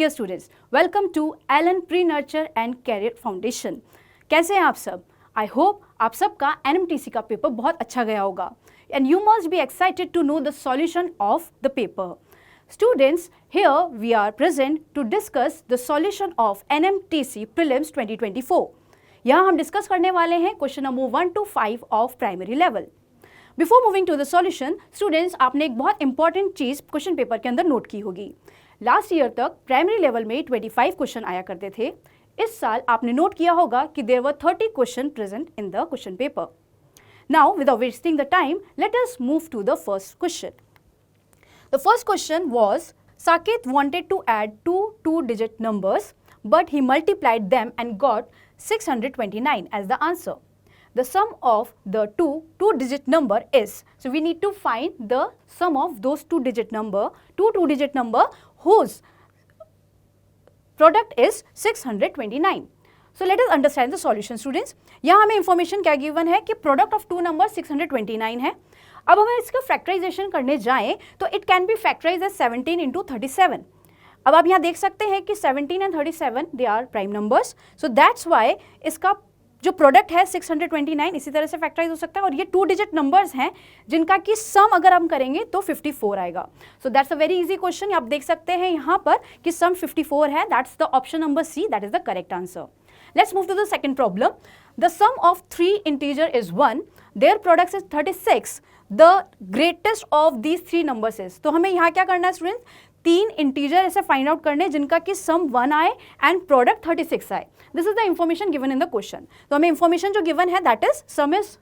Dear students, welcome to Allen pre nurture and career foundation. कैसे हैं आप सब? आई होप आप सबका NMTC का पेपर बहुत अच्छा गया होगा and you must be excited to know the solution of the paper. Students, here we are present to discuss the solution of NMTC Prelims 2024. यहाँ हम डिस्कस करने वाले हैं question number 1 to 5 of primary level. Before moving to the solution, students आपने एक बहुत important चीज़ question paper के अंदर नोट की होगी। लास्ट ईयर तक प्राइमरी लेवल में 25 क्वेश्चन आया करते थे। इस साल आपने नोट किया होगा कि there were 30 question present in the question paper. Now without wasting the time, let us move to the first question. The first question was, Saket wanted to add two two-digit numbers, but he multiplied them and got 629 as the answer. The sum of the two-digit number is, so we need to find the sum of those two-digit number whose product is 629. So let us understand the solution, students. यहाँ हमें information क्या given है कि product of two numbers 629 है। अब हमें इसका factorisation करने जाएं तो it can be factorize as 17 into 37। अब आप यहाँ देख सकते हैं कि 17 and 37 they are prime numbers, so that's why इसका जो प्रोडक्ट है 629 इसी तरह से फैक्टराइज हो सकता है। और ये 2 डिजिट नंबर्स हैं जिनका कि सम अगर हम करेंगे तो 54 आएगा। So that's a very easy question. आप देख सकते हैं यहाँ पर कि सम 54 है। That's the option number C, that is the correct answer. Let's move to the second problem. The sum of 3 integer is 1. Their product is 36. The greatest of these 3 numbers is. तो हमें यहाँ क्या करना है students? 3 integer ऐसे find out करने जिनका कि सम 1 आए एंड प्रोडक्ट 36 आए। This is the information given in the question. तो हमें इंफॉर्मेशन जो गिवन है that is some is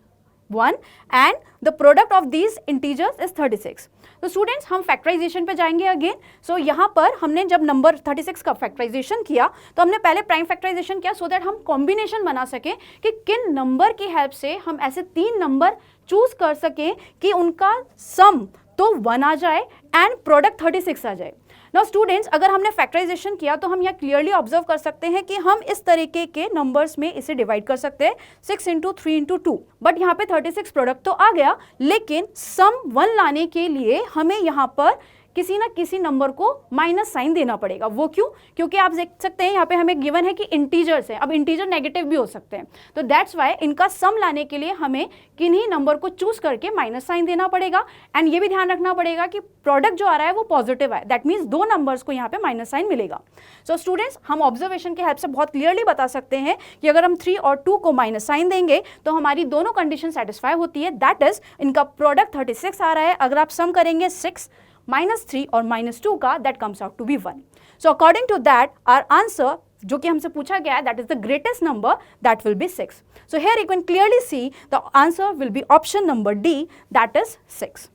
1 and the product of these integers is 36। तो स्टूडेंट्स हम फैक्टराइजेशन पे जाएंगे अगेन। सो यहाँ पर हमने जब नंबर 36 का फैक्टराइजेशन किया तो हमने पहले प्राइम फैक्टराइजेशन किया सो दैट हम कॉम्बिनेशन बना सकें कि किन नंबर की हेल्प से हम ऐसे 3 नंबर चूज कर सकें कि उनका सम तो 1 आ जाए एंड प्रोडक्ट 36 आ जाए। नाउ स्टूडेंट्स, अगर हमने फैक्टराइजेशन किया तो हम यहाँ क्लियरली ऑब्जर्व कर सकते हैं कि हम इस तरीके के नंबर्स में इसे डिवाइड कर सकते हैं 6 इंटू 3 इंटू 2। बट यहाँ पे 36 प्रोडक्ट तो आ गया, लेकिन सम 1 लाने के लिए हमें यहाँ पर किसी ना किसी नंबर को माइनस साइन देना पड़ेगा। वो क्यों? क्योंकि आप देख सकते हैं यहाँ पे हमें गिवन है कि इंटीजर्स है। अब इंटीजर नेगेटिव भी हो सकते हैं, तो दैट्स वाई इनका सम लाने के लिए हमें किन्हीं नंबर को चूज करके माइनस साइन देना पड़ेगा। एंड ये भी ध्यान रखना पड़ेगा कि प्रोडक्ट जो आ रहा है वो पॉजिटिव है। दैट मीन्स 2 नंबर्स को यहाँ पे माइनस साइन मिलेगा। सो स्टूडेंट्स, हम ऑब्जर्वेशन के हेल्प से बहुत क्लियरली बता सकते हैं कि अगर हम 3 और 2 को माइनस साइन देंगे तो हमारी दोनों कंडीशन सेटिस्फाई होती है। दैट इज इनका प्रोडक्ट 36 आ रहा है। अगर आप सम करेंगे 6 -3 और -2 का, that comes out to be 1। So according to that our answer जो कि हमसे पूछा गया है that is the greatest number, that will be 6। So here you can clearly see the answer will be option number D, that is 6।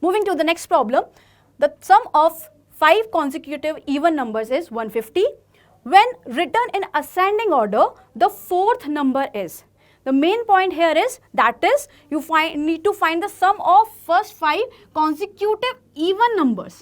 Moving to the next problem, the sum of 5 consecutive even numbers is 150. When written in ascending order, the 4th number is. The main point here is that is you need to find the sum of first 5 consecutive even numbers.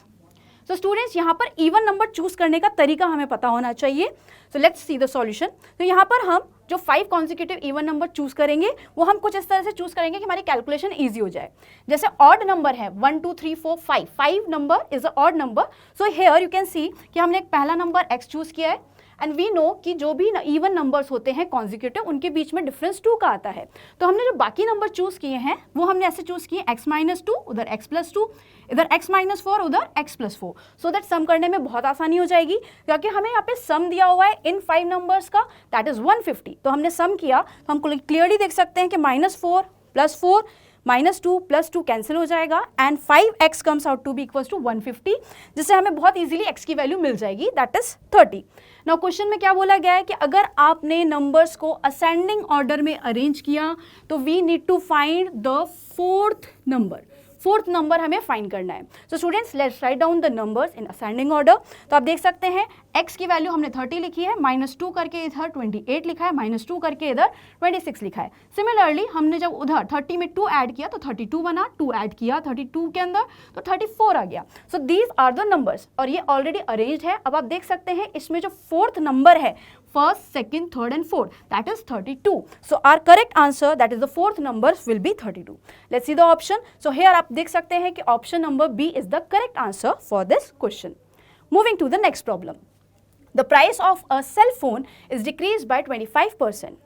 So students, यहाँ पर even number choose करने का तरीका हमें पता होना चाहिए। So let's see the solution. तो यहाँ पर हम जो 5 consecutive even number चूज करेंगे वो हम कुछ इस तरह से चूज करेंगे कि हमारी कैलकुलेशन ईजी हो जाए। जैसे ऑड नंबर है 1 2 3 4 5, 5 number is a odd number. So here you can see कि हमने एक पहला नंबर x चूज किया है एंड वी नो कि जो भी इवन नंबर्स होते हैं कॉन्जिक्यूटिव उनके बीच में डिफरेंस 2 का आता है। तो हमने जो बाकी नंबर चूज किए हैं वो हमने ऐसे चूज किए x -2, उधर x +2, इधर x -4, उधर x +4, सो दैट सम करने में बहुत आसानी हो जाएगी। क्योंकि हमें यहाँ पे सम दिया हुआ है इन 5 नंबर्स का, दैट इज 150। तो हमने सम किया तो हम क्लियरली देख सकते हैं कि -4 +4 -2 +2 कैंसिल हो जाएगा and 5x comes out to be equals to 150, जिससे हमें बहुत इजीली x की वैल्यू मिल जाएगी, दैट इज 30। नाउ क्वेश्चन में क्या बोला गया है कि अगर आपने नंबर्स को असेंडिंग ऑर्डर में अरेंज किया तो we need to find the 4th number. 4th number हमें फाइंड करना है। So students, let's write down the numbers in ascending order. तो आप देख सकते हैं x की वैल्यू हमने 30 लिखी है, -2 करके इधर 28 लिखा है, -2 करके इधर 26 लिखा है। सिमिलरली हमने जब उधर 30 में 2 ऐड किया तो 32 बना, 2 ऐड किया 32 के अंदर तो 34 आ गया। So these are the numbers और ये ऑलरेडी अरेंज्ड है। अब आप देख सकते हैं इसमें जो 4th नंबर है, first, second, third and fourth, that is 32. So our correct answer, that is the fourth numbers, will be 32. Let's see the option. So here आप देख सकते हैं कि option number B is the correct answer for this question. Moving to the next problem. The price of a cell phone is decreased by 25%.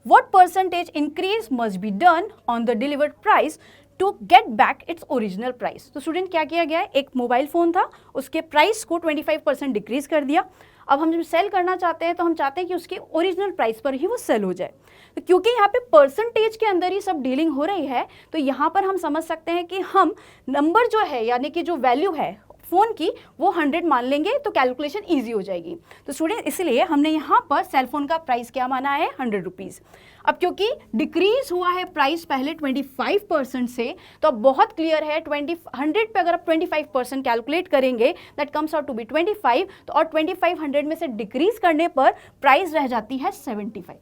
What percentage increase must be done on the delivered price to get back its original price? तो student क्या किया गया है, एक mobile phone था, उसके price को 25% decrease कर दिया. अब हम जब सेल करना चाहते हैं तो हम चाहते हैं कि उसकी ओरिजिनल प्राइस पर ही वो सेल हो जाए. तो क्योंकि यहाँ पे परसेंटेज के अंदर ही सब डीलिंग हो रही है, तो यहाँ पर हम समझ सकते हैं कि हम नंबर जो है यानी कि जो वैल्यू है फ़ोन की वो 100 मान लेंगे तो कैलकुलेशन ईजी हो जाएगी. तो स्टूडेंट इसलिए हमने यहाँ पर सेल फोन का प्राइस क्या माना है, 100 रुपीज़. अब क्योंकि डिक्रीज हुआ है प्राइस पहले 25% से, तो अब बहुत क्लियर है 100 पे अगर आप 25% कैलकुलेट करेंगे that comes out to be 25. तो और 25 100 में से डिक्रीज करने पर प्राइस रह जाती है 75.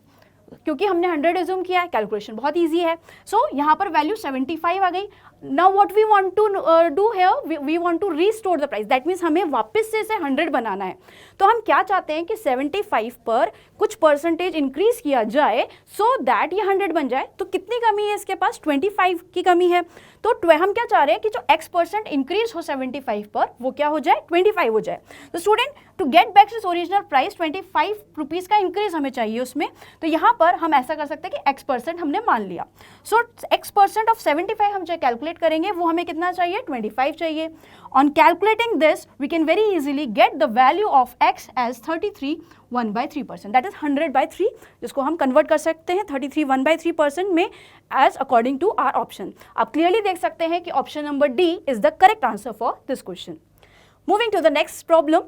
क्योंकि हमने 100 एज्यूम किया है, कैलकुलेशन बहुत इजी है. सो यहाँ पर वैल्यू 75 आ गई. Now what we want to do here, we want to restore the price. That means हमें वापस से इसे 100 बनाना है. तो हम क्या चाहते हैं कि 75 पर कुछ परसेंटेज इंक्रीज किया जाए सो दैट ये 100 बन जाए. तो कितनी कमी है इसके पास, 25 की कमी है. तो हम क्या चाह रहे हैं कि जो x% इंक्रीज हो 75 पर वो क्या हो जाए, 25 हो जाए. तो student to get back this original price 25 rupees का इंक्रीज हमें चाहिए उसमें. तो यहाँ पर हम ऐसा कर सकते हैं कि x% हमने मान लिया. सो x% ऑफ 75 हम जो कैलकुलेट करेंगे वो हमें कितना चाहिए, 25 चाहिए. On calculating this we can very easily get the value of x as 33 1/3%. That is 100/3, जिसको हम कन्वर्ट कर सकते हैं 33 1/3% में as according to our option. आप क्लियरली देख सकते हैं कि option number D is the correct answer for this question. Moving to the next problem.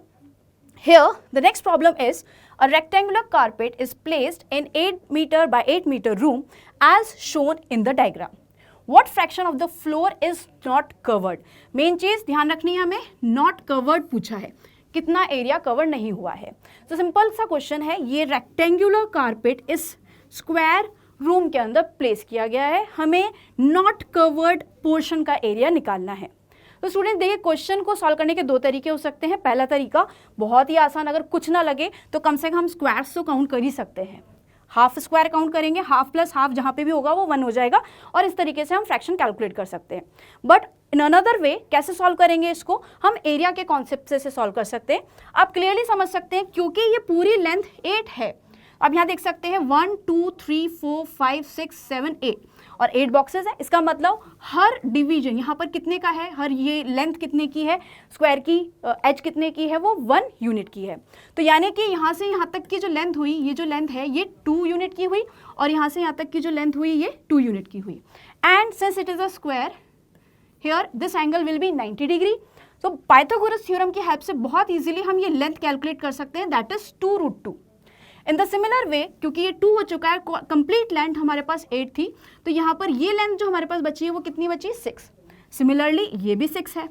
Here, the next problem is a rectangular carpet is placed in 8 meter by 8 meter room as shown in the diagram. What fraction of the floor is not covered? Main चीज ध्यान रखनी है, हमें not covered पूछा है, कितना area cover नहीं हुआ है. तो सिंपल सा क्वेश्चन है, ये रेक्टेंगुलर कारपेट इस स्क्वायर रूम के अंदर प्लेस किया गया है, हमें नॉट कवर्ड पोर्शन का एरिया निकालना है. तो स्टूडेंट देखिए क्वेश्चन को सॉल्व करने के दो तरीके हो सकते हैं. पहला तरीका बहुत ही आसान, अगर कुछ ना लगे तो कम से कम हम स्क्वायर्स तो काउंट कर ही सकते हैं. हाफ स्क्वायर काउंट करेंगे, हाफ प्लस हाफ जहाँ पे भी होगा वो 1 हो जाएगा, और इस तरीके से हम फ्रैक्शन कैलकुलेट कर सकते हैं. बट इन अनदर वे कैसे सॉल्व करेंगे इसको, हम एरिया के कॉन्सेप्ट से सॉल्व कर सकते हैं. आप क्लियरली समझ सकते हैं क्योंकि ये पूरी लेंथ 8 है. अब यहाँ देख सकते हैं 1 2 3 4 5 6 7 8 और 8 बॉक्सेस है. इसका मतलब हर डिवीजन यहाँ पर कितने का है, हर ये लेंथ कितने की है, स्क्वायर की एज कितने की है, वो 1 यूनिट की है. तो यानी कि यहाँ से यहाँ तक की जो लेंथ हुई, ये जो लेंथ है ये 2 यूनिट की हुई, और यहाँ से यहाँ तक की जो लेंथ हुई ये 2 यूनिट की हुई. And since it is a square here this angle will be 90 degree. तो पाइथागोरस थ्योरम की हेल्प से बहुत ईजिली हम ये लेंथ कैलकुलेट कर सकते हैं, that is 2√2. In the similar way क्योंकि ये 2 हो चुका है, कंप्लीट लेंथ हमारे पास 8 थी, तो यहाँ पर ये लेंथ जो हमारे पास बची है वो कितनी बची, 6. सिमिलरली ये भी 6 है.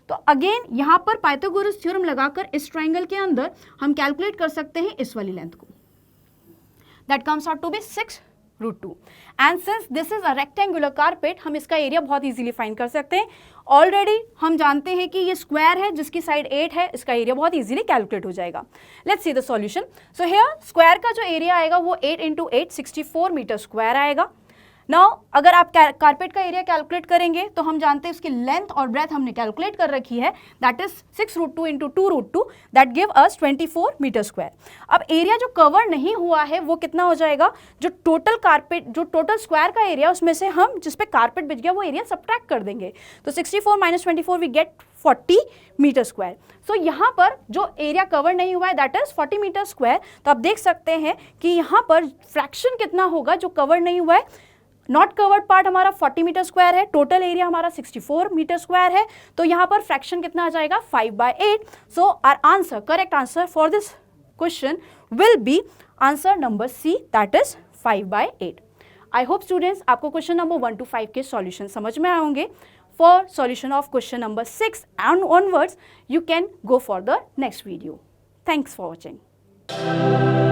तो अगेन यहाँ पर पाइथागोरस थ्योरम लगाकर इस ट्राइंगल के अंदर हम कैलकुलेट कर सकते हैं इस वाली लेंथ को. That comes out to be 6√2. And since this is a rectangular carpet, हम इसका एरिया बहुत इजीली फाइंड कर सकते हैं. ऑलरेडी हम जानते हैं कि ये स्क्वायर है जिसकी साइड 8 है, इसका एरिया बहुत इजीली कैलकुलेट हो जाएगा. Let's see the solution. So here square का जो एरिया आएगा वो 8 × 8 64 मीटर स्क्वायर आएगा. नाउ अगर आप कारपेट का एरिया कैलकुलेट करेंगे तो हम जानते हैं उसकी लेंथ और ब्रेथ हमने कैलकुलेट कर रखी है, that is 6√2 × 2√2, that give us 24 metre square. अब एरिया जो कवर नहीं हुआ है वो कितना हो जाएगा, जो टोटल कारपेट जो टोटल स्क्वायर का एरिया उसमें से हम जिस पे कारपेट बिछ गया वो एरिया सब्ट्रैक्ट कर देंगे. तो 64 - 24 वी गेट 40 मीटर स्क्वायर. सो यहाँ पर जो एरिया कवर नहीं हुआ है दैट इज 40 मीटर स्क्वायर. तो आप देख सकते हैं कि यहाँ पर फ्रैक्शन कितना होगा जो कवर नहीं हुआ है. नॉट कवर्ड पार्ट हमारा 40 मीटर स्क्वायर है, टोटल एरिया हमारा 64 मीटर स्क्वायर है. तो यहाँ पर फ्रैक्शन कितना आ जाएगा, 5/8. So our answer, correct answer for this question will be answer number C, that is 5/8. I hope students आपको क्वेश्चन नंबर 1 to 5 के सॉल्यूशन समझ में आए होंगे. For solution of question number 6 and onwards you can go for the next video. Thanks for watching.